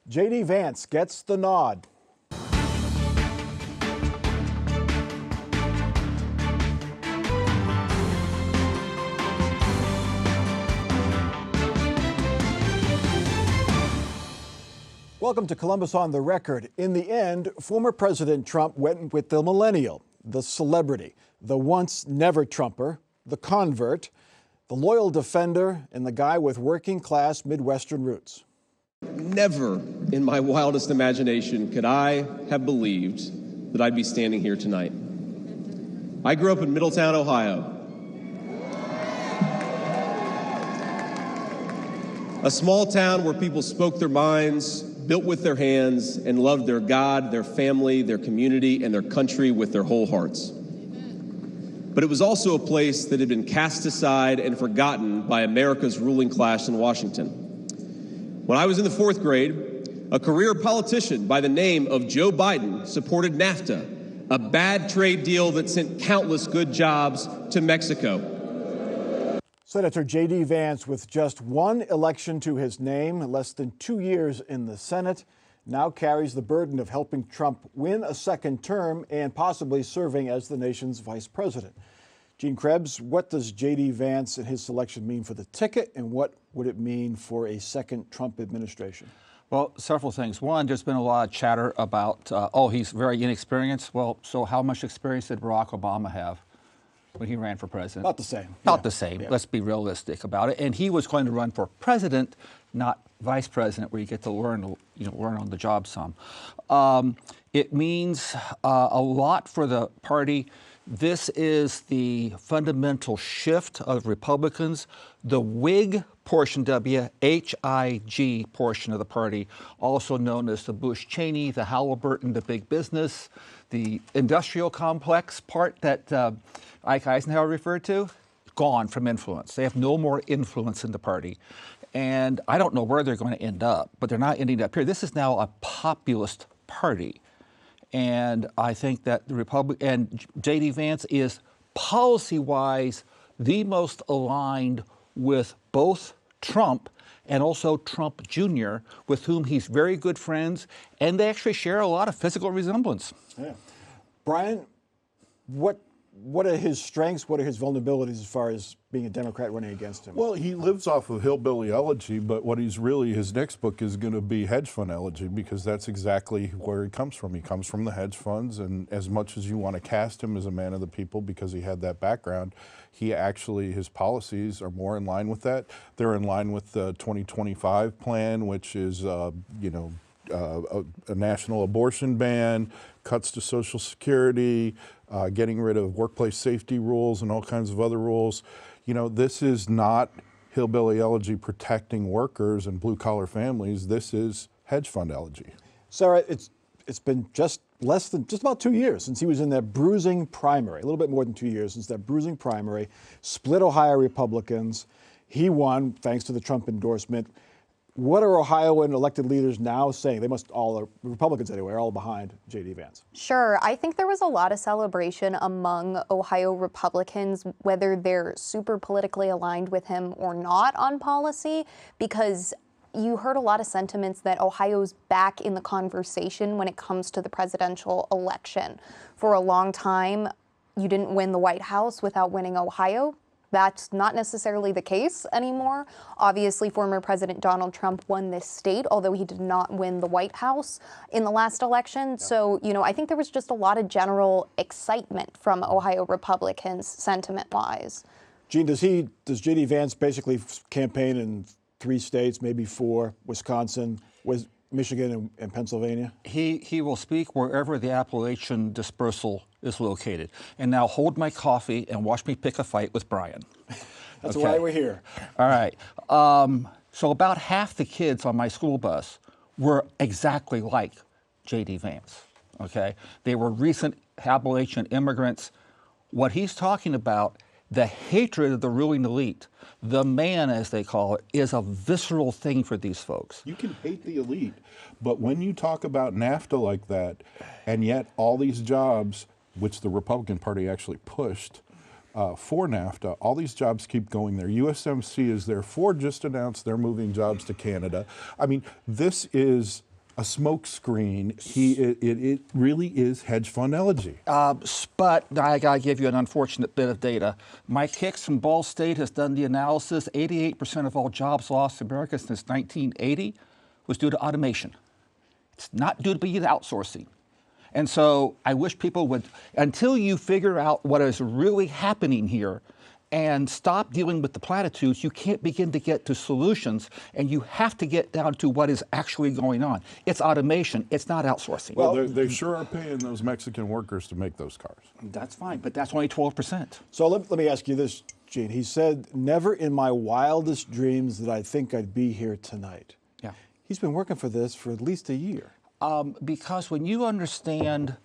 J.D. Vance gets the nod. Welcome to Columbus on the Record. In the end, former President Trump went with the millennial, the celebrity, the once never Trumper, the convert, the loyal defender, and the guy with working class Midwestern roots. Never in my wildest imagination could I have believed that I'd be standing here tonight. I grew up in Middletown, Ohio. A small town where people spoke their minds, built with their hands, and loved their God, their family, their community, and their country with their whole hearts. But it was also a place that had been cast aside and forgotten by America's ruling class in Washington. When I was in the 4th grade, a career politician by the name of Joe Biden supported NAFTA, a bad trade deal that sent countless good jobs to Mexico. Senator J.D. Vance, with just one election to his name, less than 2 years in the Senate, now carries the burden of helping Trump win a second term and possibly serving as the nation's vice president. Gene Krebs, what does J.D. Vance and his selection mean for the ticket, and what would it mean for a second Trump administration? Well, several things. One, there's been a lot of chatter about, he's very inexperienced. Well, so how much experience did Barack Obama have when he ran for president? About the same. About the same. Yeah. Let's be realistic about it. And he was going to run for president, not vice president, where you get to learn, learn on the job some. It means a lot for the party. This is the fundamental shift of Republicans. The Whig portion, W-H-I-G portion of the party, also known as the Bush-Cheney, the Halliburton, the big business, the industrial complex part that Ike Eisenhower referred to, gone from influence. They have no more influence in the party. And I don't know where they're going to end up, but they're not ending up here. This is now a populist party. And I think that the and J.D. Vance is policy-wise the most aligned with both Trump and also Trump Jr., with whom he's very good friends, and they actually share a lot of physical resemblance. Yeah. Brian, what are his strengths? What are his vulnerabilities as far as being a Democrat running against him? Well, he lives off of hillbilly elegy, but what he's really, his next book is going to be hedge fund elegy, because that's exactly where he comes from. He comes from the hedge funds, and as much as you want to cast him as a man of the people because he had that background, he actually, his policies are more in line with that. They're in line with the 2025 plan, which is, a national abortion ban, cuts to Social Security, getting rid of workplace safety rules and all kinds of other rules. This is not hillbilly elegy protecting workers and blue-collar families. This is hedge fund elegy. Sarah, it's been just about 2 years since he was in that bruising primary, a little bit more than 2 years since that bruising primary, split Ohio Republicans. He won thanks to the Trump endorsement. What are Ohioan elected leaders now saying? They must all, Republicans anyway, are all behind J.D. Vance. Sure. I think there was a lot of celebration among Ohio Republicans, whether they're super politically aligned with him or not on policy, because you heard a lot of sentiments that Ohio's back in the conversation when it comes to the presidential election. For a long time, you didn't win the White House without winning Ohio. That's not necessarily the case anymore. Obviously, former President Donald Trump won this state, although he did not win the White House in the last election. Yeah. So, I think there was just a lot of general excitement from Ohio Republicans sentiment-wise. Gene, does J.D. Vance basically campaign in 3 states, maybe 4, Wisconsin, Michigan, and Pennsylvania? He will speak wherever the Appalachian dispersal is located. And now hold my coffee and watch me pick a fight with Brian. That's why we're here. All right. So about half the kids on my school bus were exactly like J.D. Vance, okay? They were recent Appalachian immigrants. What he's talking about, the hatred of the ruling elite, the man, as they call it, is a visceral thing for these folks. You can hate the elite, but when you talk about NAFTA like that, and yet all these jobs, which the Republican Party actually pushed for NAFTA, all these jobs keep going there. USMC is there. Ford just announced they're moving jobs to Canada. I mean, this is a smoke screen. It really is hedge fund elegy. But I got to give you an unfortunate bit of data. Mike Hicks from Ball State has done the analysis. 88% of all jobs lost in America since 1980 was due to automation. It's not due to being outsourcing. And so I wish people would, until you figure out what is really happening here and stop dealing with the platitudes, you can't begin to get to solutions, and you have to get down to what is actually going on. It's automation, it's not outsourcing. Well, they sure are paying those Mexican workers to make those cars. That's fine, but that's only 12%. So let me ask you this, Gene. He said, never in my wildest dreams did I think I'd be here tonight. Yeah. He's been working for this for at least a year. Because when you understand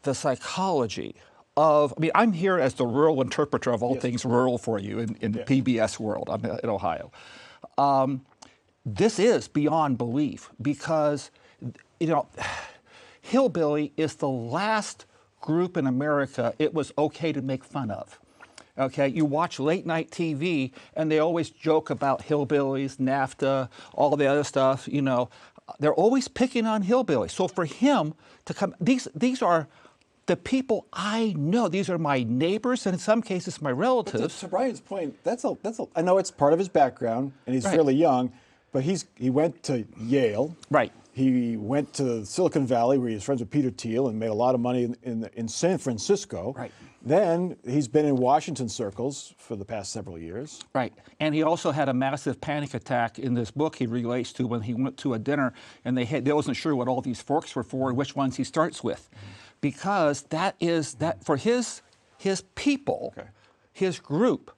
the psychology of, I mean, I'm here as the rural interpreter of all things rural for you in the PBS world. I'm in Ohio. This is beyond belief because, you know, hillbilly is the last group in America it was okay to make fun of. Okay, you watch late night TV and they always joke about hillbillies, NAFTA, all the other stuff, you know. They're always picking on hillbillies. So for him to come, these are the people I know. These are my neighbors and in some cases my relatives. To Brian's point, I know it's part of his background and he's fairly young, but he went to Yale. Right. He went to Silicon Valley where he was friends with Peter Thiel and made a lot of money in San Francisco. Right. Then he's been in Washington circles for the past several years. Right. And he also had a massive panic attack in this book he relates to when he went to a dinner and they wasn't sure what all these forks were for and which ones he starts with. Because that for his people, his group,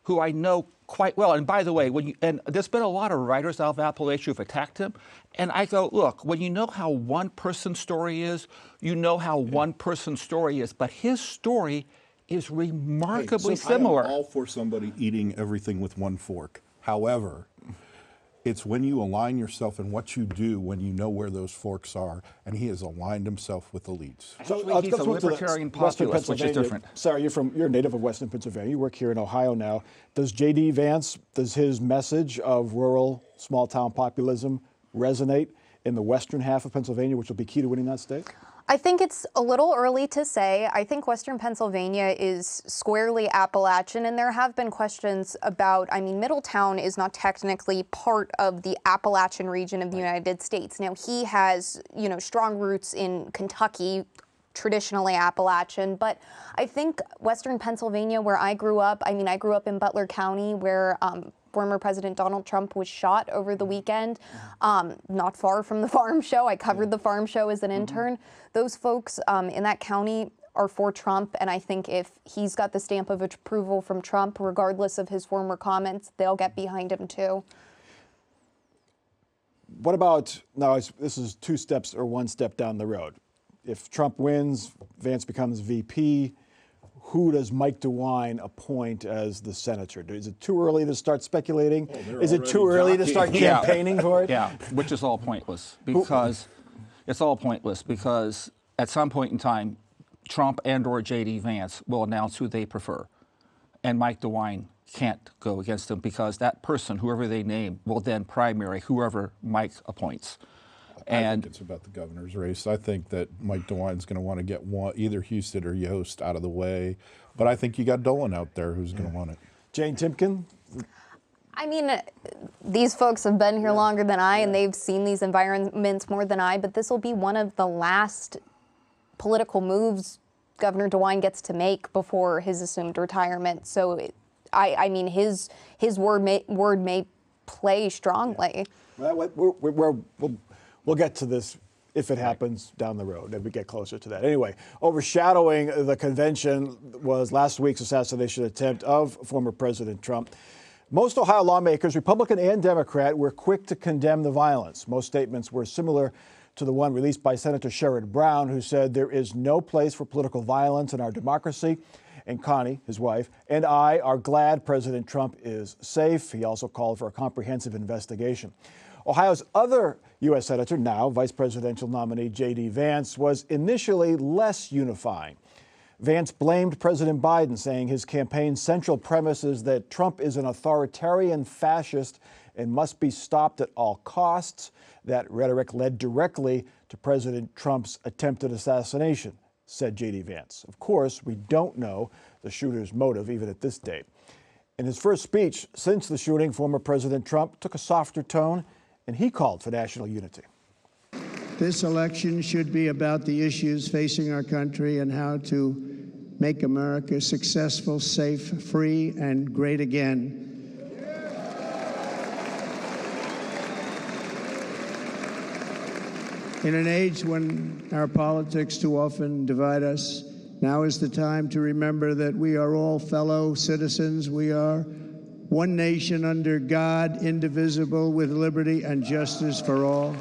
who I know quite well. And by the way, and there's been a lot of writers out of Appalachia who've attacked him. And I go, look, when you know how one person's story is, you know how one person's story is. But his story is remarkably similar. I'm all for somebody eating everything with one fork. However, it's when you align yourself in what you do when you know where those forks are, and he has aligned himself with elites. So he's a libertarian populist, which is different. Sarah, you're a native of Western Pennsylvania. You work here in Ohio now. Does J.D. Vance, does his message of rural, small-town populism resonate in the western half of Pennsylvania, which will be key to winning that state? I think it's a little early to say. I think Western Pennsylvania is squarely Appalachian, and there have been questions about, I mean, Middletown is not technically part of the Appalachian region of the United States. Now, he has, you know, strong roots in Kentucky, traditionally Appalachian, but I think Western Pennsylvania, where I grew up, I mean, I grew up in Butler County, where former President Donald Trump was shot over the weekend, not far from the farm show. I covered the farm show as an intern. Those folks in that county are for Trump, and I think if he's got the stamp of approval from Trump, regardless of his former comments, they'll get behind him too. What about, now this is 2 steps or 1 step down the road. If Trump wins, Vance becomes VP, who does Mike DeWine appoint as the senator? Is it too early to start speculating? Is it too early to start campaigning for it? Yeah, which is all pointless because it's all pointless because at some point in time, Trump and or J.D. Vance will announce who they prefer. And Mike DeWine can't go against them because that person, whoever they name, will then primary whoever Mike appoints. I think it's about the governor's race. I think that Mike DeWine's going to want to get either Houston or Yost out of the way. But I think you got Dolan out there who's going to want it. Jane Timken? I mean, these folks have been here longer than I, and they've seen these environments more than I, but this will be one of the last political moves Governor DeWine gets to make before his assumed retirement. So, I mean, his word may play strongly. Well, we'll get to this if it happens down the road as we get closer to that. Anyway, overshadowing the convention was last week's assassination attempt of former President Trump. Most Ohio lawmakers, Republican and Democrat, were quick to condemn the violence. Most statements were similar to the one released by Senator Sherrod Brown, who said there is no place for political violence in our democracy. And Connie, his wife, and I are glad President Trump is safe. He also called for a comprehensive investigation. Ohio's other U.S. Senator, now vice presidential nominee J.D. Vance, was initially less unifying. Vance blamed President Biden, saying his campaign's central premise is that Trump is an authoritarian fascist and must be stopped at all costs. That rhetoric led directly to President Trump's attempted assassination, said J.D. Vance. Of course, we don't know the shooter's motive, even at this date. In his first speech since the shooting, former President Trump took a softer tone, and he called for national unity. This election should be about the issues facing our country and how to make America successful, safe, free, and great again. In an age when our politics too often divide us, now is the time to remember that we are all fellow citizens. We are one nation under God, indivisible, with liberty and justice for all.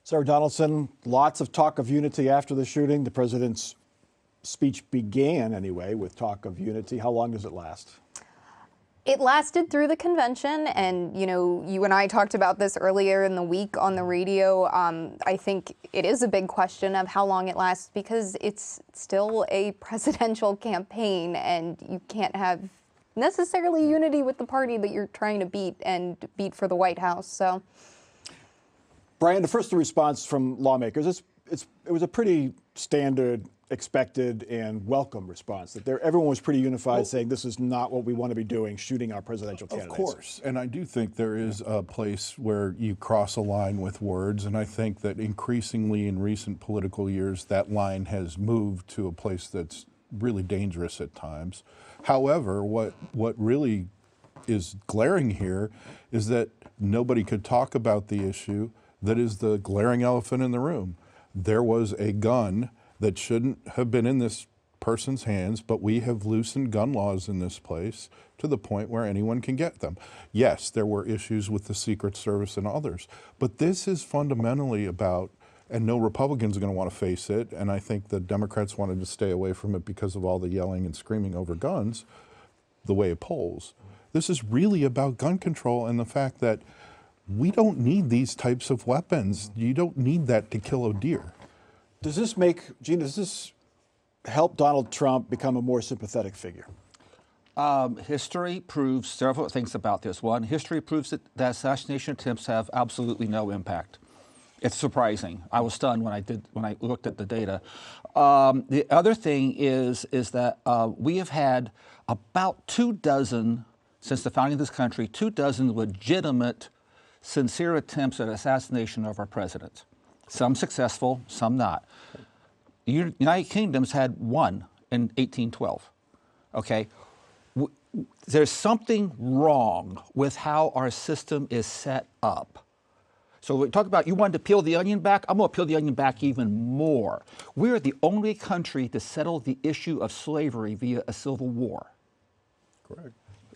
Sarah Donaldson, lots of talk of unity after the shooting. The president's speech began, anyway, with talk of unity. How long does it last? It lasted through the convention, and you and I talked about this earlier in the week on the radio. I think it is a big question of how long it lasts because it's still a presidential campaign, and you can't have necessarily unity with the party that you're trying to beat for the White House. So, Brian, the response from lawmakers, it was a pretty standard, expected, and welcome response. That everyone was pretty unified, saying this is not what we want to be doing, shooting our presidential candidates. Of course, and I do think there is a place where you cross a line with words, and I think that increasingly in recent political years, that line has moved to a place that's really dangerous at times. However, what really is glaring here is that nobody could talk about the issue that is the glaring elephant in the room. There was a gun that shouldn't have been in this person's hands, but we have loosened gun laws in this place to the point where anyone can get them. Yes, there were issues with the Secret Service and others, but this is fundamentally about, and no Republicans are going to want to face it, and I think the Democrats wanted to stay away from it because of all the yelling and screaming over guns, the way it polls. This is really about gun control and the fact that we don't need these types of weapons. You don't need that to kill a deer. Does this help Donald Trump become a more sympathetic figure? History proves several things about this. One, history proves that assassination attempts have absolutely no impact. It's surprising. I was stunned when I looked at the data. The other thing is that we have had about 24 since the founding of this country, 24 legitimate, sincere attempts at assassination of our president. Some successful, some not. The United Kingdom's had one in 1812. Okay, there's something wrong with how our system is set up. So we talk about you wanted to peel the onion back. I'm going to peel the onion back even more. We're the only country to settle the issue of slavery via a civil war. Correct.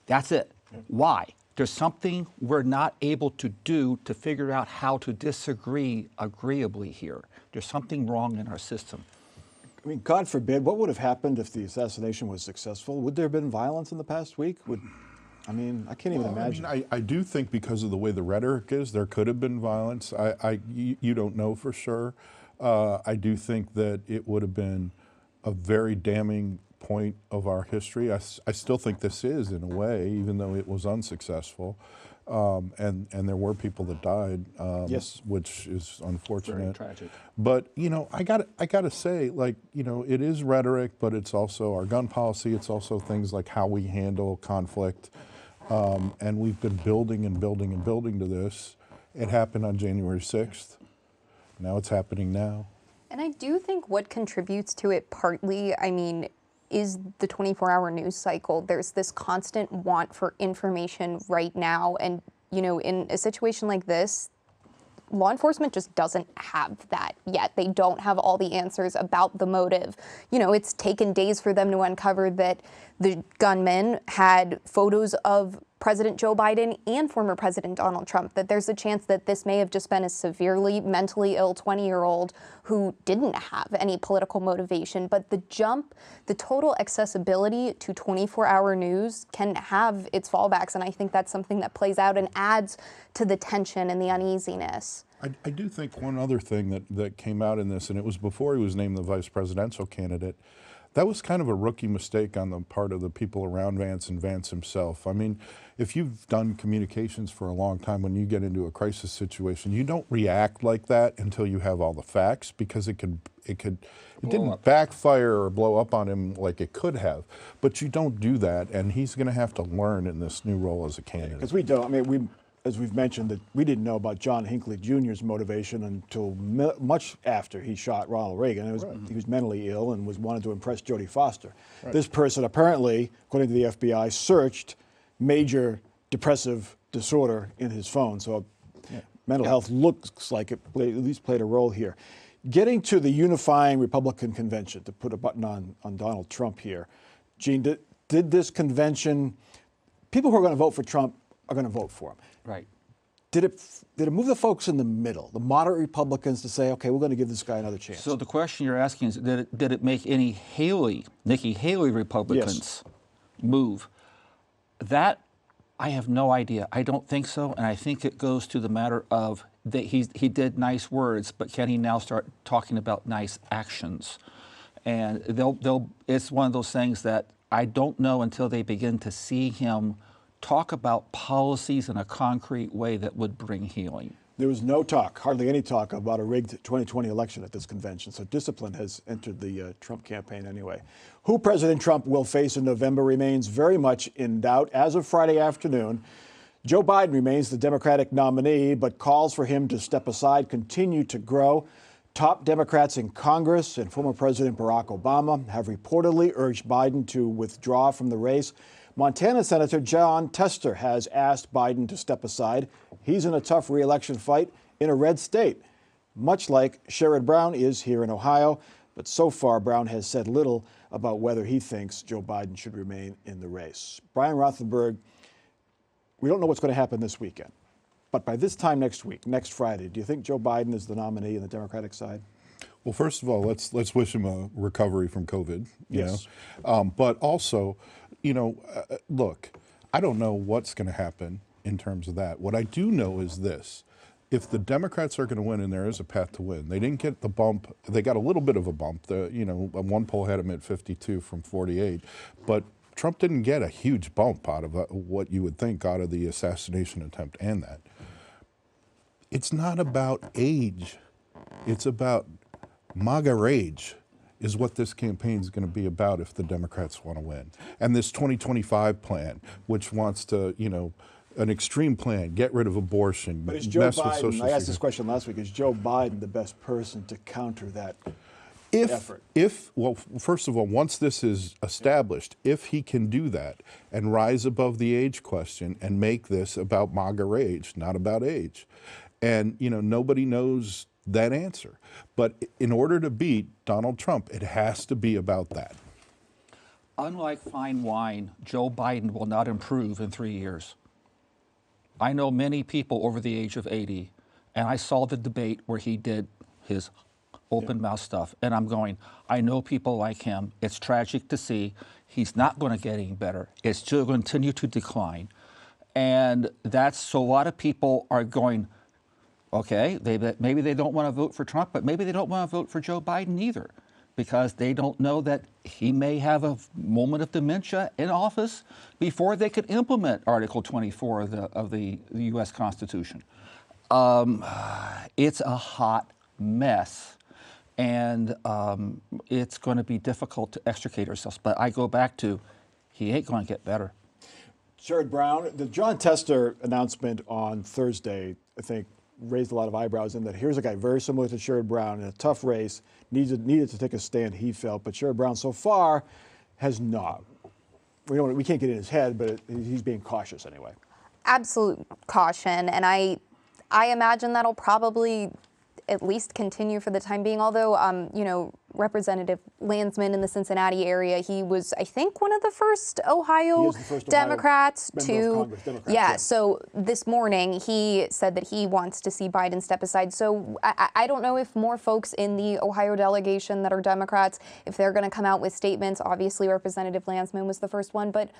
That's it. Why? There's something we're not able to do to figure out how to disagree agreeably here. There's something wrong in our system. I mean, God forbid, what would have happened if the assassination was successful? Would there have been violence in the past week? I can't even imagine. I do think because of the way the rhetoric is, there could have been violence. You don't know for sure. I do think that it would have been a very damning point of our history. I still think this is, in a way, even though it was unsuccessful. And there were people that died, yes, which is unfortunate. Very tragic. But I gotta say, it is rhetoric, but it's also our gun policy. It's also things like how we handle conflict, and we've been building and building and building to this. It happened on January 6th. Now it's happening now. And I do think what contributes to it partly, is the 24-hour news cycle. There's this constant want for information right now. And, in a situation like this, law enforcement just doesn't have that yet. They don't have all the answers about the motive. It's taken days for them to uncover that the gunman had photos of President Joe Biden and former President Donald Trump, that there's a chance that this may have just been a severely mentally ill 20-year-old who didn't have any political motivation. But the total accessibility to 24-hour news can have its fallbacks, and I think that's something that plays out and adds to the tension and the uneasiness. I do think one other thing that came out in this, and it was before he was named the vice presidential candidate, that was kind of a rookie mistake on the part of the people around Vance and Vance himself. I mean, if you've done communications for a long time, when you get into a crisis situation, you don't react like that until you have all the facts, because it didn't backfire or blow up on him like it could have. But you don't do that, and he's going to have to learn in this new role as a candidate. Because we don't, I mean, as we've mentioned, that we didn't know about John Hinckley Jr.'s motivation until much after he shot Ronald Reagan. He was mentally ill and wanted to impress Jodie Foster. Right. This person apparently, according to the FBI, searched major depressive disorder in his phone. So mental health looks like it at least played a role here. Getting to the unifying Republican convention, to put a button on Donald Trump here, Gene, did this convention, people who are going to vote for Trump are going to vote for him. Right. Did it move the folks in the middle, the moderate Republicans, to say, okay, we're going to give this guy another chance? So the question you're asking is, did it make any Nikki Haley Republicans move? That, I have no idea. I don't think so, and I think it goes to the matter of that he did nice words, but can he now start talking about nice actions? And it's one of those things that I don't know until they begin to see him talk about policies in a concrete way that would bring healing. There was no talk, hardly any talk, about a rigged 2020 election at this convention. So discipline has entered the Trump campaign anyway. Who President Trump will face in November remains very much in doubt. As of Friday afternoon, Joe Biden remains the Democratic nominee, but calls for him to step aside continue to grow. Top Democrats in Congress and former President Barack Obama have reportedly urged Biden to withdraw from the race. Montana Senator Jon Tester has asked Biden to step aside. He's in a tough re-election fight in a red state, much like Sherrod Brown is here in Ohio. But so far, Brown has said little about whether he thinks Joe Biden should remain in the race. Brian Rothenberg, we don't know what's going to happen this weekend. But by this time next week, next Friday, do you think Joe Biden is the nominee on the Democratic side? Well, first of all, let's wish him a recovery from COVID. Yes. But also, look, I don't know what's going to happen in terms of that. What I do know is this. If the Democrats are going to win, and there is a path to win, they didn't get the bump. They got a little bit of a bump. One poll had him at 52 from 48. But Trump didn't get a huge bump out of what you would think out of the assassination attempt and that. It's not about age. It's about MAGA rage is what this campaign is going to be about if the Democrats want to win. And this 2025 plan, which wants to, an extreme plan, get rid of abortion, but is Joe mess with Biden, Social I asked this Security. question last week, is Joe Biden the best person to counter that effort? Well, first of all, once this is established, if he can do that and rise above the age question and make this about MAGA rage, not about age, and, nobody knows that answer. But in order to beat Donald Trump, it has to be about that. Unlike fine wine, Joe Biden will not improve in 3 years. I know many people over the age of 80, and I saw the debate where he did his open mouth stuff, and I'm going, I know people like him. It's tragic to see. He's not going to get any better. It's still going to continue to decline. And so a lot of people are going, okay, maybe they don't want to vote for Trump, but maybe they don't want to vote for Joe Biden either, because they don't know that he may have a moment of dementia in office before they could implement Article 24 of the U.S. Constitution. It's a hot mess, and it's going to be difficult to extricate ourselves. But I go back to, he ain't going to get better. Sherrod Brown, the Jon Tester announcement on Thursday, I think, raised a lot of eyebrows in that here's a guy very similar to Sherrod Brown in a tough race, needed to take a stand, he felt, but Sherrod Brown so far has not. We can't get in his head, but he's being cautious anyway. Absolute caution, and I imagine that'll probably at least continue for the time being, although, Representative Landsman in the Cincinnati area, he was, I think, one of the first Ohio Democrats to, so this morning he said that he wants to see Biden step aside. So I don't know if more folks in the Ohio delegation that are Democrats, if they're going to come out with statements. Obviously, Representative Landsman was the first one, but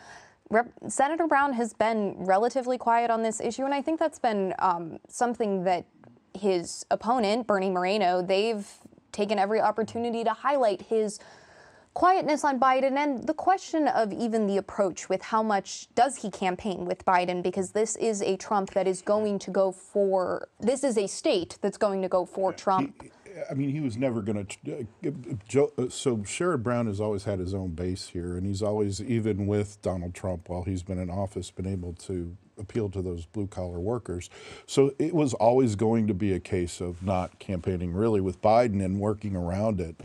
Senator Brown has been relatively quiet on this issue, and I think that's been something that his opponent, Bernie Moreno, they've taken every opportunity to highlight his quietness on Biden and the question of even the approach with how much does he campaign with Biden, because this is a Trump that is going to go for, this is a state that's going to go for Trump. I mean, he was never going to. So Sherrod Brown has always had his own base here, and he's always, even with Donald Trump while he's been in office, been able to appeal to those blue-collar workers. So it was always going to be a case of not campaigning really with Biden and working around it.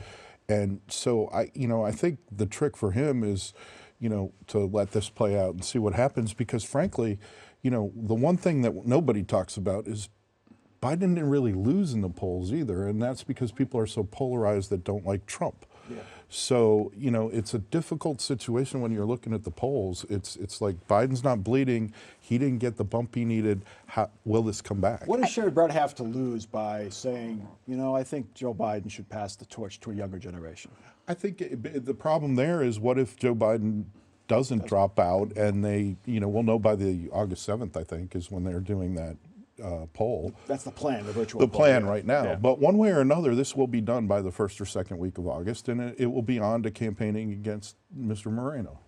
And so I think the trick for him is, to let this play out and see what happens, because frankly, the one thing that nobody talks about is Biden didn't really lose in the polls either, and that's because people are so polarized that don't like Trump. Yeah. So, it's a difficult situation when you're looking at the polls. It's like Biden's not bleeding. He didn't get the bump he needed. How will this come back? What does Sherrod Brown have to lose by saying, I think Joe Biden should pass the torch to a younger generation? I think the problem there is, what if Joe Biden doesn't drop out, and they, we'll know by the August 7th, I think, is when they're doing that poll. That's the plan, the virtual the poll, plan yeah. right now. Yeah. But one way or another, this will be done by the first or second week of August, and it will be on to campaigning against Mr. Moreno.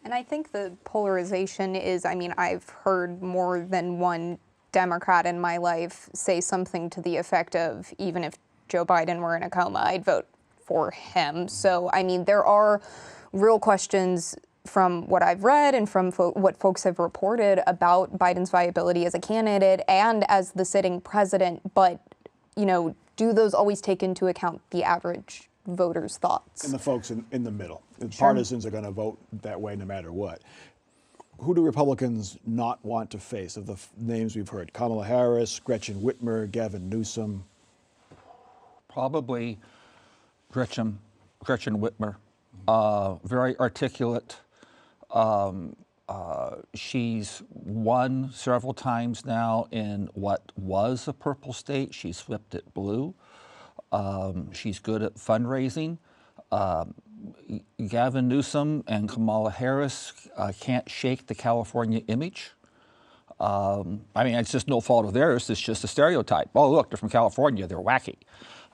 And I think the polarization is, I've heard more than one Democrat in my life say something to the effect of, even if Joe Biden were in a coma, I'd vote for him. So, there are real questions from what I've read and from what folks have reported about Biden's viability as a candidate and as the sitting president. But, do those always take into account the average voter's thoughts? And the folks in the middle. The Sure. partisans are going to vote that way no matter what. Who do Republicans not want to face of the names we've heard? Kamala Harris, Gretchen Whitmer, Gavin Newsom. Probably Gretchen Whitmer. Very articulate. She's won several times now in what was a purple state. She's flipped it blue. She's good at fundraising. Gavin Newsom and Kamala Harris can't shake the California image. It's just no fault of theirs. It's just a stereotype. Oh, look, they're from California. They're wacky.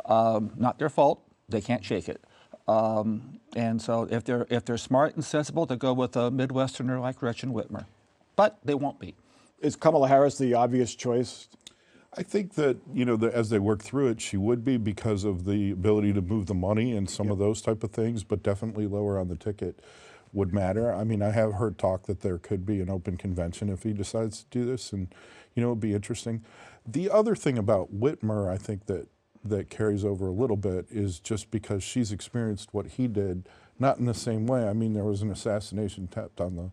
Not their fault. They can't shake it. And so if they're smart and sensible, they go with a Midwesterner like Gretchen Whitmer. But they won't be. Is Kamala Harris the obvious choice? I think that, as they work through it, she would be, because of the ability to move the money and some of those type of things, but definitely lower on the ticket would matter. I have heard talk that there could be an open convention if he decides to do this, and, it would be interesting. The other thing about Whitmer, I think that carries over a little bit, is just because she's experienced what he did, not in the same way. There was an assassination attempt on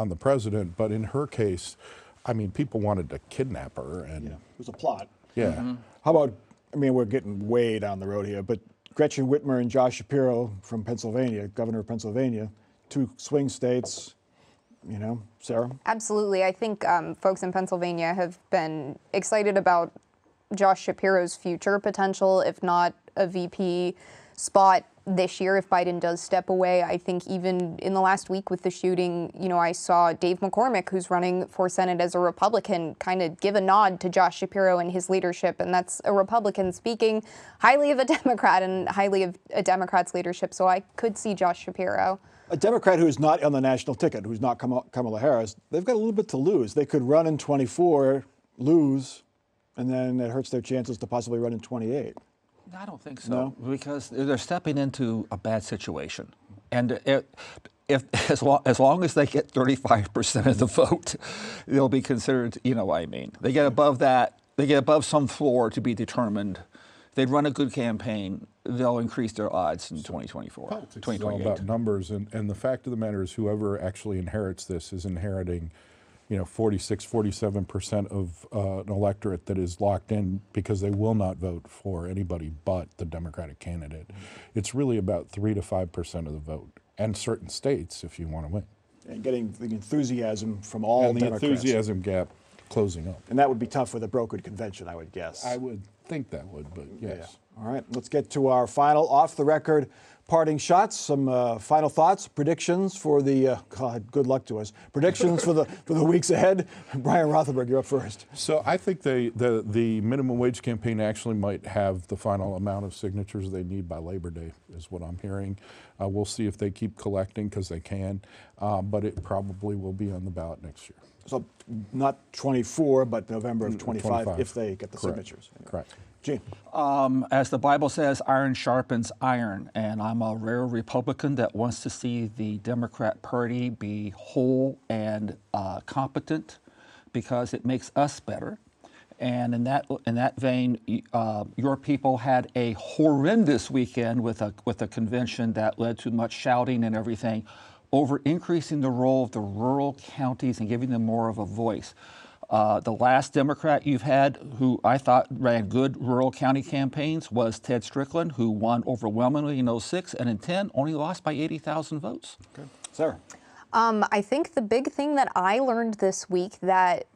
the president, but in her case, people wanted to kidnap her, and It was a plot. yeah. How about, we're getting way down the road here, but Gretchen Whitmer and Josh Shapiro from Pennsylvania, governor of Pennsylvania, two swing states, Sarah? Absolutely. I think folks in Pennsylvania have been excited about Josh Shapiro's future potential, if not a VP spot this year if Biden does step away. I think even in the last week with the shooting, I saw Dave McCormick, who's running for Senate as a Republican, kind of give a nod to Josh Shapiro and his leadership. And that's a Republican speaking highly of a Democrat and highly of a Democrat's leadership. So I could see Josh Shapiro. A Democrat who's not on the national ticket, who's not Kamala Harris, they've got a little bit to lose. They could run in 24, lose, and then it hurts their chances to possibly run in 28. I don't think so, No? because they're stepping into a bad situation. And as long as they get 35% of the vote, they'll be considered, They get above that, they get above some floor to be determined. If they run a good campaign, they'll increase their odds in 2024, Politics is 2028. all about numbers, and the fact of the matter is, whoever actually inherits this is inheriting 46, 47% of an electorate that is locked in because they will not vote for anybody but the Democratic candidate. It's really about 3 to 5% of the vote, and certain states if you want to win. And getting the enthusiasm from all And the Democrats. enthusiasm gap closing up. And that would be tough with a brokered convention, I would guess. I would think that would, but yes. All right, let's get to our final off-the-record parting shots. Some final thoughts, predictions for the God. Good luck to us. Predictions for the weeks ahead. Brian Rothenberg, you're up first. So I think the minimum wage campaign actually might have the final amount of signatures they need by Labor Day, is what I'm hearing. We'll see if they keep collecting, because they can, but it probably will be on the ballot next year. So not 24, but November of 25, if they get the Correct. signatures. Anyway. Correct. Gene. As the Bible says, iron sharpens iron, and I'm a rare Republican that wants to see the Democrat Party be whole and competent, because it makes us better. And in that vein, your people had a horrendous weekend with a convention that led to much shouting and everything over increasing the role of the rural counties and giving them more of a voice. The last Democrat you've had who I thought ran good rural county campaigns was Ted Strickland, who won overwhelmingly in 06, and in 10 only lost by 80,000 votes. Okay. Sarah. I think the big thing that I learned this week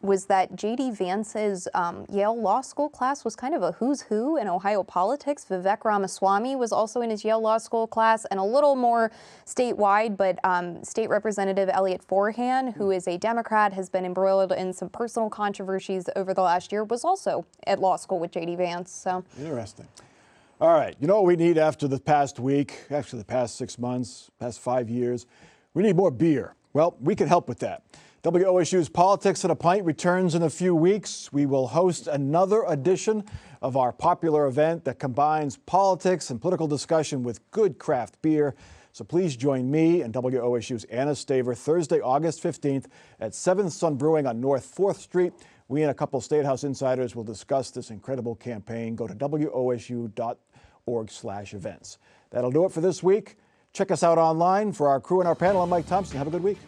was that J.D. Vance's Yale Law School class was kind of a who's who in Ohio politics. Vivek Ramaswamy was also in his Yale Law School class, and a little more statewide, but State Representative Elliot Forhan, who is a Democrat, has been embroiled in some personal controversies over the last year, was also at law school with J.D. Vance. So Interesting. All right. You know what we need after the past week, actually the past 6 months, past 5 years? We need more beer. Well, we can help with that. WOSU's Politics at a Pint returns in a few weeks. We will host another edition of our popular event that combines politics and political discussion with good craft beer. So please join me and WOSU's Anna Staver Thursday, August 15th at 7th Sun Brewing on North 4th Street. We and a couple State House insiders will discuss this incredible campaign. Go to WOSU.org/events. That'll do it for this week. Check us out online. For our crew and our panel, I'm Mike Thompson. Have a good week.